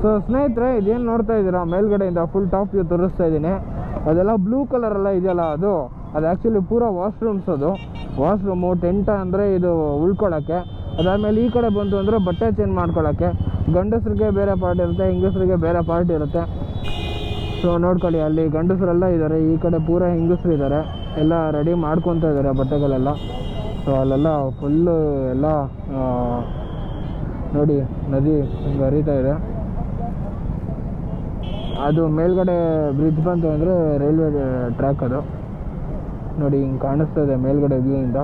So ಸ್ನೇಹಿತರೆ, ಇದೇನು ನೋಡ್ತಾ ಇದ್ದೀರಾ ಮೇಲ್ಗಡೆಯಿಂದ ಫುಲ್ ಟಾಪ್ ವ್ಯೂ ತೋರಿಸ್ತಾ ಇದ್ದೀನಿ. ಅದೆಲ್ಲ ಬ್ಲೂ ಕಲರ್ ಎಲ್ಲ ಇದೆಯಲ್ಲ, ಅದು ಆ್ಯಕ್ಚುಲಿ ಪೂರ ವಾಶ್ರೂಮ್ಸ್. ಅದು ವಾಶ್ರೂಮು, ಟೆಂಟ ಅಂದರೆ ಇದು ಉಳ್ಕೊಳ್ಳೋಕ್ಕೆ. ಅದಾದಮೇಲೆ ಈ ಕಡೆ ಬಂತು ಅಂದರೆ ಬಟ್ಟೆ ಚೇಂಜ್ ಮಾಡ್ಕೊಳ್ಳೋಕ್ಕೆ. ಗಂಡಸರಿಗೆ ಬೇರೆ ಪಾರ್ಟ್ ಇರುತ್ತೆ, ಹೆಂಗಸರಿಗೆ ಬೇರೆ ಪಾರ್ಟ್ ಇರುತ್ತೆ. ಸೊ ನೋಡ್ಕೊಳ್ಳಿ, ಅಲ್ಲಿ ಗಂಡಸರೆಲ್ಲ ಇದ್ದಾರೆ, ಈ ಕಡೆ ಪೂರ ಹೆಂಗಸರು ಇದ್ದಾರೆ. ಎಲ್ಲ ರೆಡಿ ಮಾಡ್ಕೊತಾ ಇದ್ದಾರೆ ಬಟ್ಟೆಗಳೆಲ್ಲ. ಸೊ ಅಲ್ಲೆಲ್ಲ ಫುಲ್ಲು ಎಲ್ಲ ನೋಡಿ ನದಿ ಹಿಂಗೆ ಹರಿತಾ ಇದೆ. ಅದು ಮೇಲ್ಗಡೆ ಬ್ರಿಡ್ಜ್ ಬಂತು ಅಂದರೆ ರೈಲ್ವೆ ಟ್ರ್ಯಾಕ್. ಅದು ನೋಡಿ ಹಿಂಗೆ ಕಾಣಿಸ್ತಾ ಇದೆ ಮೇಲ್ಗಡೆ ವ್ಯೂಯಿಂದ.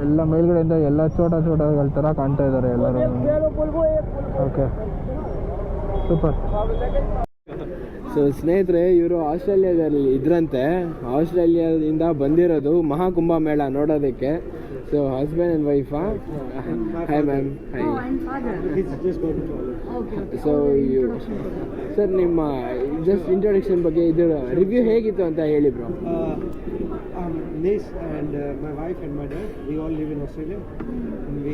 ಎಲ್ಲ ಮೇಲ್ಗಡೆಯಿಂದ ಎಲ್ಲ ಚೋಟಗಳ ಥರ ಕಾಣ್ತಾ ಇದ್ದಾರೆ ಎಲ್ಲರೂ. Okay, super. ಸೊ ಸ್ನೇಹಿತರೆ, ಇವರು ಆಸ್ಟ್ರೇಲಿಯಾದಲ್ಲಿ ಇದ್ರಂತೆ. ಆಸ್ಟ್ರೇಲಿಯಾದಿಂದ ಬಂದಿರೋದು ಮಹಾಕುಂಭ ಮೇಳ ನೋಡೋದಕ್ಕೆ. ಸೊ ಹಸ್ಬೆಂಡ್ ಆ್ಯಂಡ್ ವೈಫಾ? Hi ma'am. Hi. So sir, ನಿಮ್ಮ ಜಸ್ಟ್ ಇಂಟ್ರೊಡಕ್ಷನ್ ಬಗ್ಗೆ ಇದು ರಿವ್ಯೂ ಹೇಗಿತ್ತು ಅಂತ ಹೇಳಿ bro. Nice, and my wife and my dad, we all live in Australia. And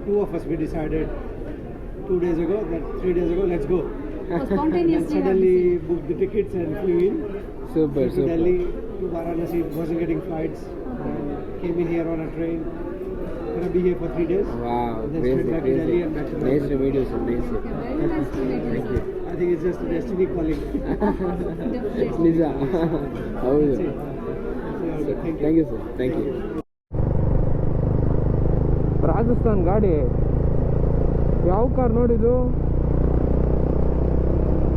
two of us, we decided 2 days ago that 3 days ago, let's go. Spontaneously. Suddenly booked the tickets and flew in. Super. To Delhi, to Varanasi, wasn't getting flights. Came in here on a train. Gonna be here for 3 days. Wow, then straight back to Delhi and back to nice to meet you, sir. Nice. Very nice to meet you. Thank you. I think it's just destiny calling. ನಿಜ. ಹೌದು. Thank you. Thank you sir. Thank you. Rajasthan ಗಾಡಿ ಯಾವ car ನೋಡಿದ್ದು?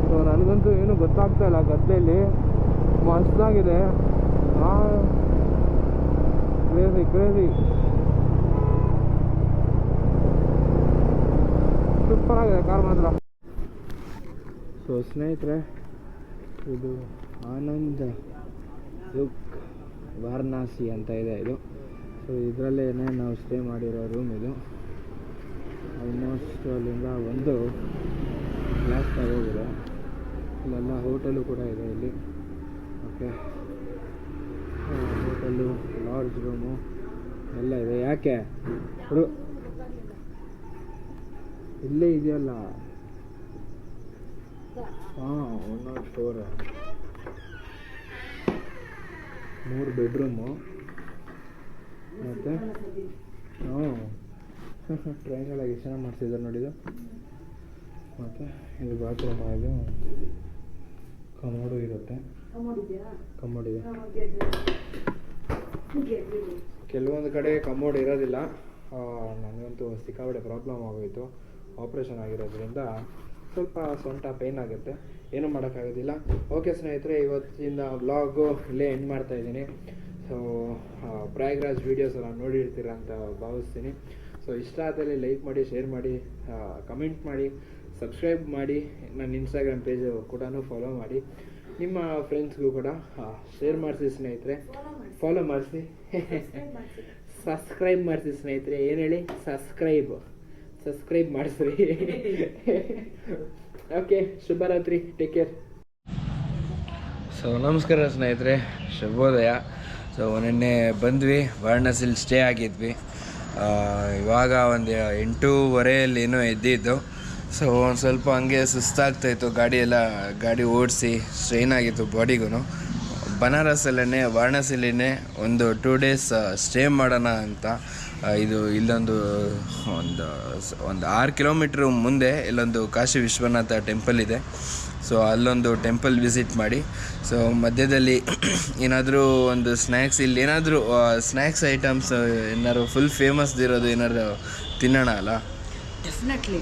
So ನನಗಂತೂ ಏನೂ ಗೊತ್ತಾಗ್ತಾ ಇಲ್ಲ. ಗದ್ದೆಯಲ್ಲಿ ಮಸ್ತಾಗಿದೆ. ಕ್ರೇಜಿ ಸೂಪರ್ ಆಗಿದೆ ಕಾರ್ ಮಾತ್ರ. ಸೊ ಸ್ನೇಹಿತರೆ, ಇದು ಆನಂದ್ ದುಕ್ ವಾರಣಾಸಿ ಅಂತ ಇದೆ ಇದು. ಸೊ ಇದರಲ್ಲೇ ನಾವು ಸ್ಟೇ ಮಾಡಿರೋ ರೂಮ್ ಇದು. ಆಲ್ಮೋಸ್ಟ್ ಅಲ್ಲಿಂದ ಒಂದು ಗ್ಲಾಸ್ ತಗೋಗಿದೆ. ಇಲ್ಲೆಲ್ಲ ಹೋಟೆಲು ಕೂಡ ಇದೆ ಇಲ್ಲಿ. ಓಕೆ, ಹೋಟೆಲು, ಲಾಡ್ಜ್ ರೂಮು ಎಲ್ಲ ಇದೆ. ಯಾಕೆ ಹುಡು ಇಲ್ಲೇ ಇದೆಯಲ್ಲ. ಹಾಂ, 104 3 ಬೆಡ್ರೂಮು. ಮತ್ತು ಟ್ರೈನ್ಗಳಾಗಿ ಎಷ್ಟು ಚೆನ್ನಾಗಿ ಮಾಡಿಸಿದ್ದಾರೆ ನೋಡಿದ್ದು. ಮತ್ತು ಇದು ಬಾತ್ರೂಮ್. ಇದು ಕಮೋಡು ಇರುತ್ತೆ. ಕಮೋಡ್ ಇದೆ. ಕೆಲವೊಂದು ಕಡೆ ಕಮೋಡ್ ಇರೋದಿಲ್ಲ. ನನಗಂತೂ ಸಿಕ್ಕಾಪಟ್ಟೆ ಪ್ರಾಬ್ಲಮ್ ಆಗೋಯಿತು. ಆಪ್ರೇಷನ್ ಆಗಿರೋದ್ರಿಂದ ಸ್ವಲ್ಪ ಸೊಂಟ ಪೇಯ್ನ್ ಆಗುತ್ತೆ, ಏನೂ ಮಾಡೋಕ್ಕಾಗೋದಿಲ್ಲ. ಓಕೆ ಸ್ನೇಹಿತರೆ, ಇವತ್ತಿನ ವ್ಲಾಗು ಇಲ್ಲೇ ಎಂಡ್ ಮಾಡ್ತಾಯಿದ್ದೀನಿ. ಸೊ ಪ್ರಯಾಗ್ರಾಜ್ ವೀಡಿಯೋಸ್ ಎಲ್ಲ ನೋಡಿರ್ತೀರ ಅಂತ ಭಾವಿಸ್ತೀನಿ. ಸೊ ಇಷ್ಟ ಆದಲ್ಲಿ ಲೈಕ್ ಮಾಡಿ, ಶೇರ್ ಮಾಡಿ, ಕಮೆಂಟ್ ಮಾಡಿ, ಸಬ್ಸ್ಕ್ರೈಬ್ ಮಾಡಿ. ನನ್ನ ಇನ್ಸ್ಟಾಗ್ರಾಮ್ ಪೇಜು ಕೂಡ ಫಾಲೋ ಮಾಡಿ. ನಿಮ್ಮ ಫ್ರೆಂಡ್ಸ್ಗೂ ಕೂಡ ಶೇರ್ ಮಾಡಿಸಿ ಸ್ನೇಹಿತರೆ. ಫಾಲೋ ಮಾಡಿಸಿ, ಸಬ್ಸ್ಕ್ರೈಬ್ ಮಾಡಿಸಿ ಸ್ನೇಹಿತರೆ. ಏನು ಹೇಳಿ? ಸಬ್ಸ್ಕ್ರೈಬ್ ಮಾಡಿಸ್ರಿ. ಓಕೆ, ಶುಭರಾತ್ರಿ, ಟೇಕ್ ಕೇರ್. ಸೊ ನಮಸ್ಕಾರ ಸ್ನೇಹಿತರೆ, ಶುಭೋದಯ. ಸೊ ನಿನ್ನೆ ಬಂದ್ವಿ, ವಾರಣಾಸಿಲಿ ಸ್ಟೇ ಆಗಿದ್ವಿ. ಇವಾಗ ಒಂದು 8:30 ಏನೋ ಎದ್ದಿದ್ದು. ಸೊ ಒಂದು ಸ್ವಲ್ಪ ಹಂಗೆ ಸುಸ್ತಾಗ್ತಾಯಿತ್ತು. ಗಾಡಿ ಓಡಿಸಿ ಸ್ಟ್ರೈನ್ ಆಗಿತ್ತು ಬಾಡಿಗೂ. ಬನಾರಸಲ್ಲೇ, ವಾರಣಾಸಿಲೇ ಒಂದು 2 days ಸ್ಟೇ ಮಾಡೋಣ ಅಂತ. ಇಲ್ಲೊಂದು 6 ಕಿಲೋಮೀಟ್ರ್ ಮುಂದೆ ಇಲ್ಲೊಂದು ಕಾಶಿ ವಿಶ್ವನಾಥ ಟೆಂಪಲ್ ಇದೆ. ಸೊ ಅಲ್ಲೊಂದು ಟೆಂಪಲ್ ವಿಸಿಟ್ ಮಾಡಿ, ಸೊ ಮಧ್ಯದಲ್ಲಿ ಏನಾದರೂ ಒಂದು ಸ್ನ್ಯಾಕ್ಸ್, ಇಲ್ಲಿ ಏನಾದರೂ ಸ್ನ್ಯಾಕ್ಸ್ ಐಟಮ್ಸ್ ಏನಾದ್ರು ಫುಲ್ ಫೇಮಸ್ ಇರೋದು ಏನಾದ್ರು ತಿನ್ನೋಣ ಅಲ್ಲ. ಡೆಫಿನೆಟ್ಲಿ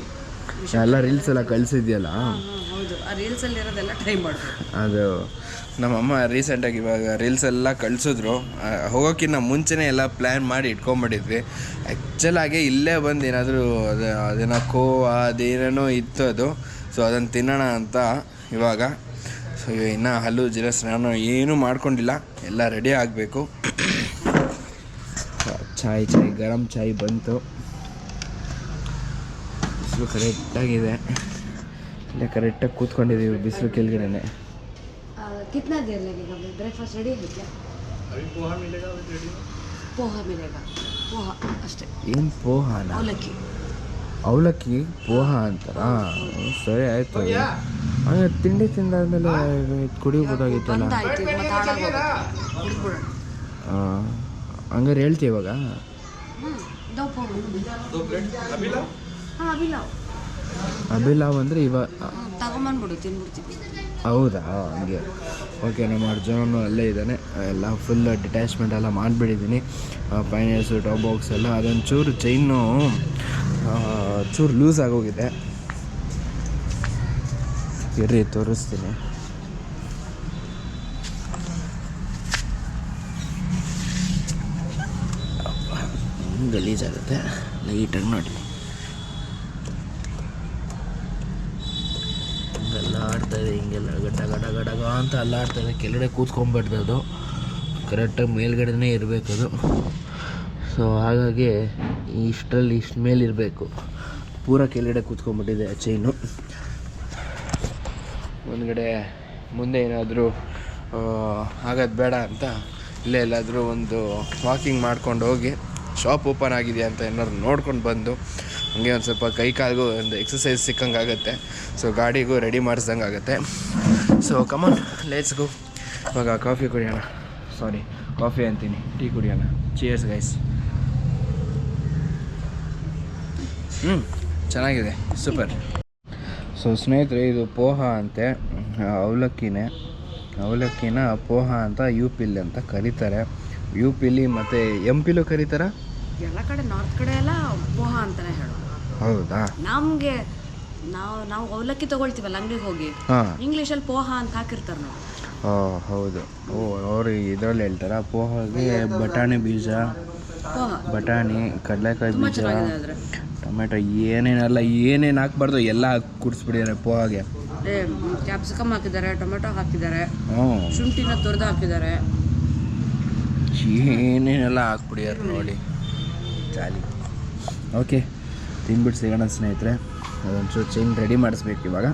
ಎಲ್ಲ ರೀಲ್ಸ್ ಎಲ್ಲ ಕಳಿಸಿದ್ಯಲ್ಲ, ಹೌದು, ಆ ರೀಲ್ಸಲ್ಲಿ ಇರೋದೆಲ್ಲ ಟ್ರೈ ಮಾಡಬೇಕು. ಅದು ನಮ್ಮಮ್ಮ ರೀಸೆಂಟಾಗಿ ಇವಾಗ ರೀಲ್ಸ್ ಎಲ್ಲ ಕಳಿಸಿದ್ರು. ಹೋಗೋಕ್ಕಿಂತ ಮುಂಚೆನೇ ಎಲ್ಲ ಪ್ಲ್ಯಾನ್ ಮಾಡಿ ಇಟ್ಕೊಂಬಿಟ್ಟಿದ್ವಿ. ಆ್ಯಕ್ಚುಲಾಗಿ ಇಲ್ಲೇ ಬಂದು ಏನಾದರೂ ಅದೇನೋ ಕೋವಾ ಅದೇನೇನೋ ಇತ್ತು ಅದು. ಸೊ ಅದನ್ನು ತಿನ್ನೋಣ ಅಂತ ಇವಾಗ. ಸೊ ಇನ್ನೂ ಹಲ್ಲು ಜಿರಸ್ ನಾನು ಏನೂ ಮಾಡ್ಕೊಂಡಿಲ್ಲ, ಎಲ್ಲ ರೆಡಿ ಆಗಬೇಕು. ಚಾಯ್ ಗರಂ ಚಾಯ್ ಬಂತು. ಬಿಸಿಲು ಕರೆಕ್ಟಾಗಿದೆ, ಇಲ್ಲ ಕರೆಕ್ಟಾಗಿ ಕೂತ್ಕೊಂಡಿದ್ದೀವಿ ಬಿಸಿಲು ಕೆಳಗಡೆನೆ. कितना देर लगेगा? ब्रेकफास्ट रेडी है क्या? अभी पोहा मिलेगा, पोहा मिलेगा. पोहा ಅಷ್ಟೇ. ಏನು ಪೋಹಾನ? ಅವಲಕ್ಕಿ. ಅವಲಕ್ಕಿ ಪೋಹ ಅಂತಾರ. ಸರಿ ಆಯಿತು. ಹಂಗೆ ತಿಂಡಿ ತಿಂದಾದ್ಮೇಲೆ ಕುಡಿಬೋದಾಗಿತ್ತಲ್ಲ. ಬಂದಾಯ್ತು ಈಗ ಮತ್ತೆ ಹಾಳಾಗೋಗುತ್ತೆ ಕುಡಿದ್ಬಿಡೋಣ. ಹಂಗಾರೆ ಹೇಳ್ತೀವಿ ಇವಾಗ. ದೋ ಪೋಹ. ಹಾಂ ಅಭಿಲಾವ್. ಅಭಿಲಾವ್ ಅಂದರೆ ಇವಾಗ ತಗೊಂಬಂದ್ಬಿಡು ತಿನ್ಬಿಡ್ತೀವಿ. ಹೌದಾ, ಹಂಗೆ. ಓಕೆ, ನಮ್ಮ ಅರ್ಜುನನು ಅಲ್ಲೇ ಇದ್ದಾನೆ. ಎಲ್ಲ ಫುಲ್ ಡಿಟ್ಯಾಚ್ಮೆಂಟ್ ಎಲ್ಲ ಮಾಡಿಬಿಟ್ಟಿದ್ದೀನಿ. ಫೈನಲ್ಸು ಟಾಪ್ ಬಾಕ್ಸ್ ಎಲ್ಲ ಅದೊಂದು ಚೂರು ಚೈನು ಚೂರು ಲೂಸ್ ಆಗೋಗಿದೆ. ಇರ್ರಿ ತೋರಿಸ್ತೀನಿ. ಗಲೀಜಾಗುತ್ತೆ, ಲೈಟಾಗಿ ನೋಡಿ. ಹಿಂಗೆಲ್ಲ ಆಡ್ತಾಯಿದೆ, ಹಿಂಗೆಲ್ಲ ಗಡ ಗಡ ಗಡಗ ಅಂತ ಅಲ್ಲಾಡ್ತಾಯಿದೆ. ಕೆಳಗಡೆ ಕೂತ್ಕೊಂಡ್ಬಿಡ್ದು, ಅದು ಕರೆಕ್ಟಾಗಿ ಮೇಲ್ಗಡೆನೇ ಇರಬೇಕದು. ಸೊ ಹಾಗಾಗಿ ಇಷ್ಟರಲ್ಲಿ ಇಷ್ಟು ಮೇಲೆ ಇರಬೇಕು. ಪೂರ ಕೆಳಗಡೆ ಕೂತ್ಕೊಂಡ್ಬಿಟ್ಟಿದೆ ಆ ಚೈನು. ಒಂದ್ಗಡೆ ಮುಂದೆ ಏನಾದರೂ ಆಗೋದು ಬೇಡ ಅಂತ ಇಲ್ಲೇ ಎಲ್ಲಾದರೂ ಒಂದು ವಾಕಿಂಗ್ ಮಾಡ್ಕೊಂಡು ಹೋಗಿ ಶಾಪ್ ಓಪನ್ ಆಗಿದೆ ಅಂತ ಏನಾದ್ರು ನೋಡ್ಕೊಂಡು ಬಂದು ಹಂಗೆ ಒಂದು ಸ್ವಲ್ಪ ಕೈ ಕಾಲಿಗೂ ಒಂದು ಎಕ್ಸಸೈಸ್ ಸಿಕ್ಕಂಗೆ ಆಗುತ್ತೆ. ಸೊ ಗಾಡಿಗೂ ರೆಡಿ ಮಾಡಿಸ್ದಂಗೆ ಆಗುತ್ತೆ. So come on, let's go. ಇವಾಗ ಕಾಫಿ ಕುಡಿಯೋಣ. ಸಾರಿ, ಕಾಫಿ ಅಂತೀನಿ, ಟೀ ಕುಡಿಯೋಣ. Cheers guys. ಚೆನ್ನಾಗಿದೆ, ಸೂಪರ್. ಸೊ ಸ್ನೇಹಿತರೆ, ಇದು ಪೋಹ ಅಂತೆ, ಅವಲಕ್ಕಿನ ಪೋಹ ಅಂತ UP ಅಂತ ಕರೀತಾರೆ. UP ಮತ್ತು MP ಕರೀತಾರ. ಎಲ್ಲ ಕಡೆ ನಾರ್ತ್ ಕಡೆ ಎಲ್ಲ ಪೋಹ ಅಂತಾನೆ ಹೇಳೋದು. ಹೌದಾ? ನಮಗೆ ನಾವು ಅವಲಕ್ಕಿ ತಗೊಳ್ತೀವಲ್ಲ ಅಂಗಡಿಗೆ ಹೋಗಿ, ಇಂಗ್ಲೀಷಲ್ಲಿ ಪೋಹ ಅಂತ ಹಾಕಿರ್ತಾರೆ ನಾವು. ಹೌದು. ಅವರು ಇದರಲ್ಲಿ ಹೇಳ್ತಾರ ಪೋಹಗೆ ಬಟಾಣಿ ಬೀಜ, ಬಟಾಣಿ, ಕಡಲೆಕಾಯಿ ಬೀಜ, ಟೊಮೆಟೊ, ಏನೇನು ಹಾಕ್ಬಾರ್ದು ಎಲ್ಲ ಕುಡಿಸ್ಬಿಟ್ಟಿದ್ದಾರೆ ಪೋಹಾಗೆ. ಕ್ಯಾಪ್ಸಿಕಮ್ ಹಾಕಿದ್ದಾರೆ, ಟೊಮೆಟೊ ಹಾಕಿದ್ದಾರೆ, ಶುಂಠಿನ ತೊರೆದು ಹಾಕಿದ್ದಾರೆ, ಏನೇನೆಲ್ಲ ಹಾಕ್ಬಿಡಿಯಾರ ನೋಡಿ. ಚಾಲಿ. ಓಕೆ, ತಿನ್ಬಿಟ್ಟು ಸಿಗೋಣ ಸ್ನೇಹಿತರೆ. ಅದೊಂಚೂರು ಚೈನ್ ರೆಡಿ ಮಾಡಿಸ್ಬೇಕು ಇವಾಗ.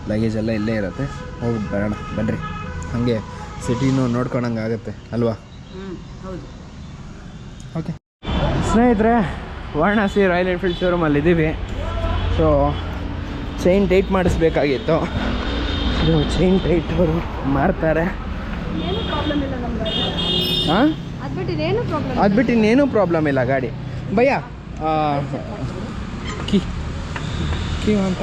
ಲಗೇಜ್ ಎಲ್ಲ ಇಲ್ಲೇ ಇರುತ್ತೆ, ಹೋಗ್ಬಿಟ್ಟು ಬರೋಣ ಬನ್ನಿರಿ. ಹಾಗೆ ಸಿಟಿನೂ ನೋಡ್ಕೊಳಂಗೆ ಆಗುತ್ತೆ ಅಲ್ವಾ? ಹೌದು. ಓಕೆ ಸ್ನೇಹಿತರೆ, ವಾರಣಾಸಿ ರಾಯಲ್ ಎನ್ಫೀಲ್ಡ್ ಶೋರೂಮಲ್ಲಿ ಇದ್ದೀವಿ. ಸೊ ಚೈನ್ ಟೈಟ್ ಮಾಡಿಸ್ಬೇಕಾಗಿತ್ತು. ಇದು ಚೈನ್ ಟೈಟ್ ಅವರು ಮಾಡ್ತಾರೆ. ಹಾಂ, ಅದು ಬಿಟ್ಟು ಇನ್ನೇನು ಪ್ರಾಬ್ಲಮ್ ಇಲ್ಲ ಗಾಡಿ. ಭಯ್ಯ ಕೀ ಅಂತ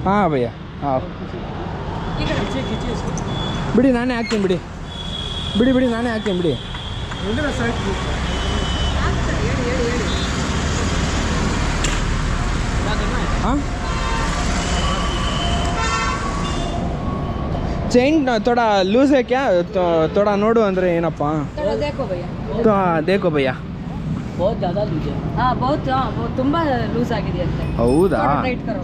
ಹಾಂ ಭಯ್ಯ, ಹಾಂ ಬಿಡಿ, ನಾನೇ ಹಾಕ್ತೀನಿ ಬಿಡಿ. ಬಿಡಿ ನಾನೇ ಹಾಕ್ತೀನಿ ಬಿಡಿ. ಹಾಂ, चेन थोड़ा लूज है क्या? तो थोड़ा नोडू अंदर ಏನಪ್ಪ? देखो भैया, तो देखो भैया, बहुत ज़्यादा लूज है. हाँ, बहुत ತುಂಬ ಲೂಸ್ ಆಗಿದೆ ಅಂತ. ಹೌದಾ? ಟೈಟ್ ಕರೋ.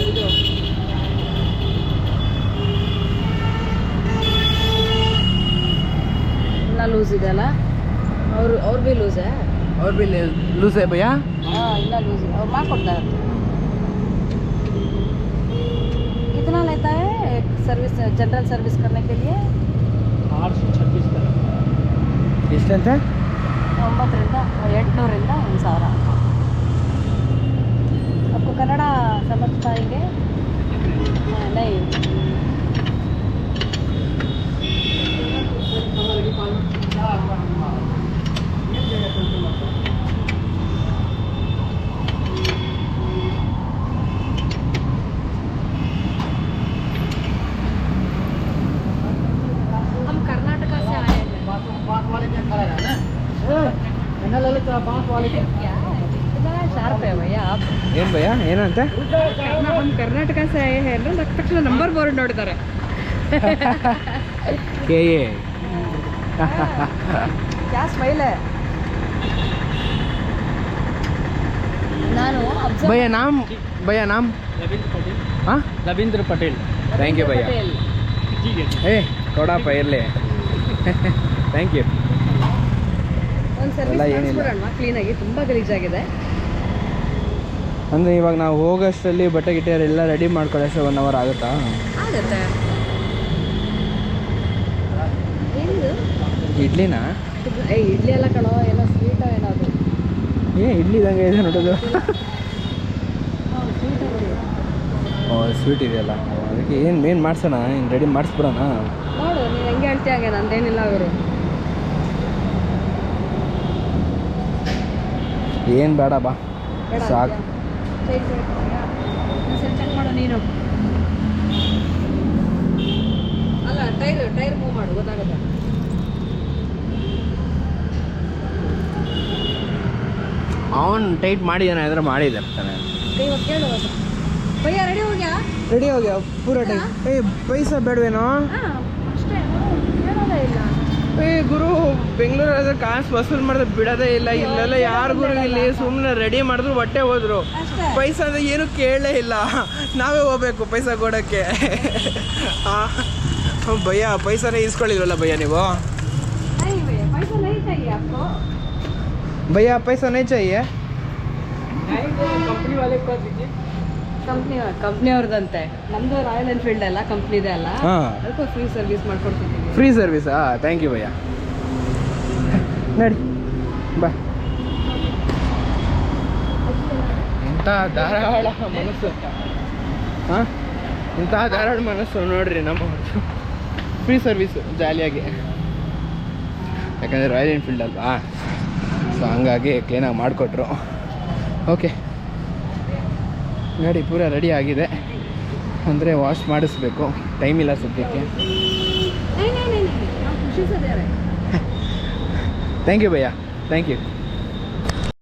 ಇದು ಎಲ್ಲ ಲೂಸ್ ಇದೆ ಅಲ್ಲ. और भी लूज है. और भी लूज है भैया? हाँ, इतना लूज है और माँ करता है. कितना लेता है एक सर्विस, जनरल सर्विस करने के लिए? 826 का. ಎಷ್ಟಂತ? 900 800 1000. आपको कन्नड़ा समझ पाएंगे? नहीं. ಶಾರ್ಪ್ ಭಯ್ಯ ಏನು ಭಯ್ಯ ಏನಂತೆ हम कर्नाटक से आए हैं ना तक्षण नंबर बोर्ड ನೋಡಿದ್ದಾರೆ ಕೆ ಎ क्या स्माइल है ನಾನು भैया नाम हाँ रविंद्र पटेल थैंक यू भैया ए ಕೊಡಪ್ಪ ಇರಲಿ ಥ್ಯಾಂಕ್ ಯು ಒಂದು ಎಲ್ಲ ಸರ್ವಿಸ್ ಏನಿಲ್ಲ. ಮಾಡಿಸ್ಬಿಡೋಣ ಕ್ಲೀನಾಗಿ ತುಂಬ ಗಲೀಜಾಗಿದೆ ಅಂದರೆ ಇವಾಗ ನಾವು ಹೋಗೋಷ್ಟರಲ್ಲಿ ಬಟ್ಟೆ ಗಿಟ್ಟೆ ಎಲ್ಲ ರೆಡಿ ಮಾಡ್ಕೊಳ್ಳೋಷ್ಟು 1 hour ಆಗುತ್ತಾ ಆಗುತ್ತೆ ಏನಿದು ಇಡ್ಲಿನಾ ಇಡ್ಲಿ ಎಲ್ಲ ಕಣೋ ಏನೋ ಸ್ವೀಟ್ ಏನಾದ್ರು ಇಡ್ಲಿ ಇದ್ದಂಗೆ ಇದೆ ನೋಡೋದು ಸ್ವೀಟ್ ಓ ಸ್ವೀಟ್ ಇದೆಯಲ್ಲ ಅದಕ್ಕೆ ಏನು ಮಾಡ್ಸೋಣ ಏನು ರೆಡಿ ಮಾಡಿಸ್ಬಿಡೋಣ ನೋಡು ನೀನು ಹೆಂಗೆ ಹೇಳ್ತೀಯ ಹಾಗೆ ನಂದೇನಿಲ್ಲ ಅವರು ಏನು ಬೇಡ ಬಾ ಸಾಕು ಚೆಕ್ ಮಾಡು ನೀನು ಅಲ್ಲ ಟೈರ್ ಮೂವ್ ಮಾಡು ಗೊತ್ತಾಗುತ್ತೆ ಅವನು ಟೈಟ್ ಮಾಡಿದ್ದಾನೆ ಅಂದರೆ ಮಾಡಿದ್ದೆ ತಾನೆ ಇವಾಗ ಕೇಳು ಭಯ್ಯ ರೆಡಿ ಹೋಗ್ಯಾ ರೆಡಿ ಹೋಗ್ಯ ಪೂರ ಟೈಟ್ ಪೈಸಾ ಬೇಡವೇನೋ ಅಷ್ಟೇ ಹೇಳೋದೇ ಇಲ್ಲ ಗುರು ಬೆಂಗಳೂರಾದ್ರೆ ಕಾಸು ವಸೂಲು ಮಾಡಿದ್ರೆ ಬಿಡೋದೇ ಇಲ್ಲ ಇಲ್ಲೆಲ್ಲ ಯಾರು ಗುರು ಇಲ್ಲಿ ಸುಮ್ಮನೆ ರೆಡಿ ಮಾಡಿದ್ರು ಹೊಟ್ಟೆ ಹೋದ್ರು ಅಷ್ಟೇ ಪೈಸಾ ಅಂದರೆ ಏನು ಕೇಳಲೇ ಇಲ್ಲ ನಾವೇ ಹೋಗ್ಬೇಕು ಪೈಸಾ ಕೊಡೋಕ್ಕೆ ಭಯ್ಯ ಪೈಸಾನೇ ಇಸ್ಕೊಳ್ಳಿಲ್ವಲ್ಲ ಭಯ್ಯ ನೀವು नहीं भैया पैसा नहीं चाहिए आपको भैया पैसा नहीं चाहिए कंपनी वाले को दीजिए ಕಂಪ್ನಿ ಅವ್ರದಂತೆ ನಮ್ದು ರಾಯಲ್ ಎನ್ಫೀಲ್ಡ್ ಅಲ್ಲ ಕಂಪ್ನಿದೆ ಅಲ್ಲ ಹಾಂ ಅದಕ್ಕೂ ಫ್ರೀ ಸರ್ವಿಸ್ ಮಾಡ್ಕೊಡ್ತಿದ್ದೀವಿ ಫ್ರೀ ಸರ್ವಿಸಾ ಥ್ಯಾಂಕ್ ಯು ಭಯ್ಯ ನಡಿ ಬಾ ಇಂಥ ಧಾರಾಳ ಮನಸ್ಸು ಹಾಂ ಇಂಥ ಧಾರಾಳ ಮನಸ್ಸು ನೋಡ್ರಿ ನಮ್ಮ ಫ್ರೀ ಸರ್ವಿಸು ಜಾಲಿಯಾಗಿ ಯಾಕಂದರೆ ರಾಯಲ್ ಎನ್ಫೀಲ್ಡ್ ಅಲ್ವಾ ಸೊ ಹಂಗಾಗಿ ಕ್ಲೀನಾಗಿ ಮಾಡಿಕೊಟ್ರು ಓಕೆ ಗಾಡಿ ಪೂರ ರೆಡಿ ಆಗಿದೆ ಅಂದರೆ ವಾಶ್ ಮಾಡಿಸ್ಬೇಕು ಟೈಮ್ ಇಲ್ಲ ಸದ್ಯಕ್ಕೆ नहीं नहीं नहीं नहीं हम खुशी से दे रहे हैं ಥ್ಯಾಂಕ್ ಯು ಭಯ್ಯ ಥ್ಯಾಂಕ್ ಯು